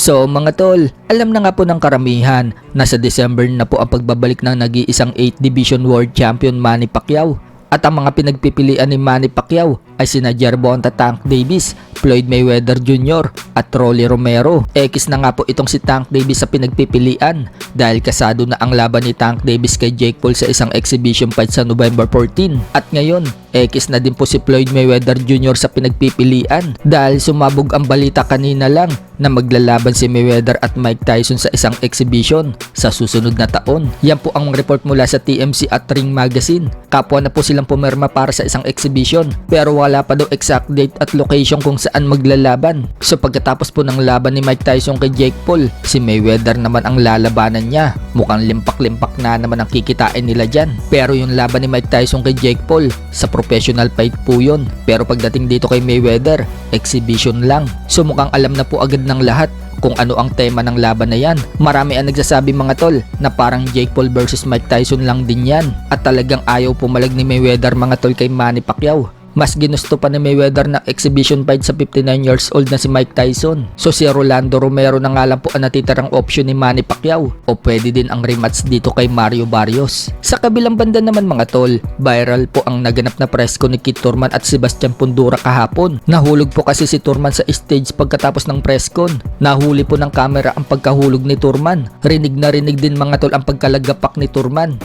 So mga tol, alam na nga po ng karamihan na sa December na po ang pagbabalik ng nag-iisang 8th Division World Champion Manny Pacquiao. At ang mga pinagpipilian ni Manny Pacquiao ay sina Gervonta Tank Davis, Floyd Mayweather Jr. at Rolly Romero. Ekis na nga po itong si Tank Davis sa pinagpipilian dahil kasado na ang laban ni Tank Davis kay Jake Paul sa isang exhibition fight sa November 14. At ngayon, ekis na din po si Floyd Mayweather Jr. sa pinagpipilian dahil sumabog ang balita kanina lang na maglalaban si Mayweather at Mike Tyson sa isang exhibition sa susunod na taon. Yan po ang report mula sa TMC at Ring Magazine. Kapwa na po silang pumirma para sa isang exhibition pero wala pa daw exact date at location kung saan maglalaban. So pagkatapos po ng laban ni Mike Tyson kay Jake Paul, si Mayweather naman ang lalabanan niya. Mukhang limpak-limpak na naman ang kikitain nila dyan. Pero yung laban ni Mike Tyson kay Jake Paul, sa professional fight po yun. Pero pagdating dito kay Mayweather, exhibition lang. So mukhang alam na po agad ng lahat kung ano ang tema ng laban na yan. Marami ang nagsasabi mga tol na parang Jake Paul versus Mike Tyson lang din yan. At talagang ayaw pumalag ni Mayweather mga tol kay Manny Pacquiao. Mas ginusto pa ni Mayweather ng exhibition fight sa 59 years old na si Mike Tyson. So si Rolando Romero na nga lang po ang natitirang option ni Manny Pacquiao o pwede din ang rematch dito kay Mario Barrios. Sa kabilang banda naman mga tol, viral po ang naganap na presko ni Kit Thurman at Sebastian Fundora kahapon. Nahulog po kasi si Thurman sa stage pagkatapos ng preskon. Nahuli po ng camera ang pagkahulog ni Thurman. Rinig na rinig din mga tol ang pagkalagapak ni Thurman.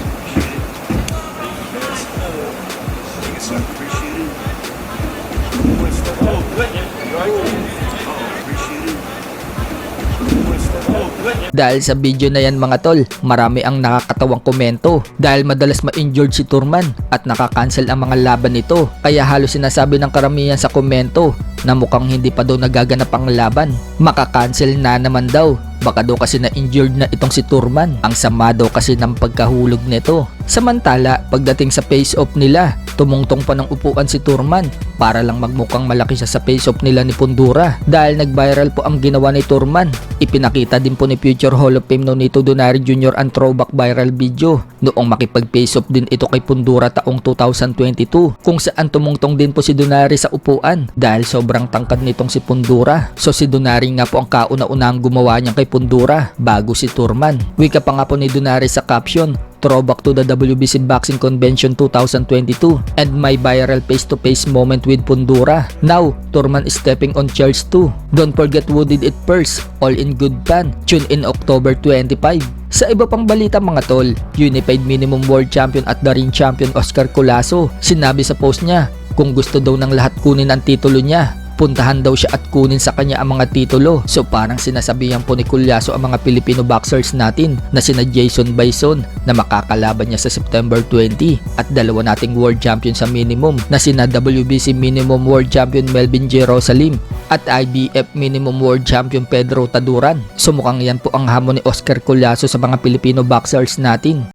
Dahil sa video na yan mga tol, marami ang nakakatawang komento dahil madalas ma-injured si Thurman at nakakancel ang mga laban nito. Kaya halos sinasabi ng karamihan sa komento na mukhang hindi pa daw nagaganap ang laban. Makakancel na naman daw. Baka daw kasi na-injured na itong si Thurman. Ang sama daw kasi ng pagkahulog nito. Samantala, pagdating sa face-off nila, tumungtong pa ng upuan si Thurman para lang magmukhang malaki siya sa face-off nila ni Fundora. Dahil nag-viral po ang ginawa ni Thurman, ipinakita din po ni future Hall of Fame Nonito Donaire Jr. ang throwback viral video noong makipag-face-off din ito kay Fundora taong 2022 kung saan tumungtong din po si Donaire sa upuan dahil sobrang tangkad nitong si Fundora. So si Donaire nga po ang kauna-unahang gumawa niya kay Fundora bago si Thurman. Wika pa nga po ni Donaire sa caption, "Throwback to the WBC Boxing Convention 2022 and my viral face-to-face moment with Fundora. Now, Thurman is stepping on chairs too. Don't forget who did it first. All in good fun. Tune in October 25. Sa iba pang balita mga tol, Unified Minimum World Champion at the Ring Champion Oscar Collazo, sinabi sa post niya kung gusto daw ng lahat kunin ang titulo niya, puntahan daw siya at kunin sa kanya ang mga titulo. So parang sinasabihan po ni Collazo ang mga Filipino boxers natin na sina Jason Bison na makakalaban niya sa September 20 at dalawa nating world champion sa minimum na sina WBC Minimum World Champion Melvin Jerusalem at IBF Minimum World Champion Pedro Taduran. So mukhang yan po ang hamon ni Oscar Collazo sa mga Filipino boxers natin.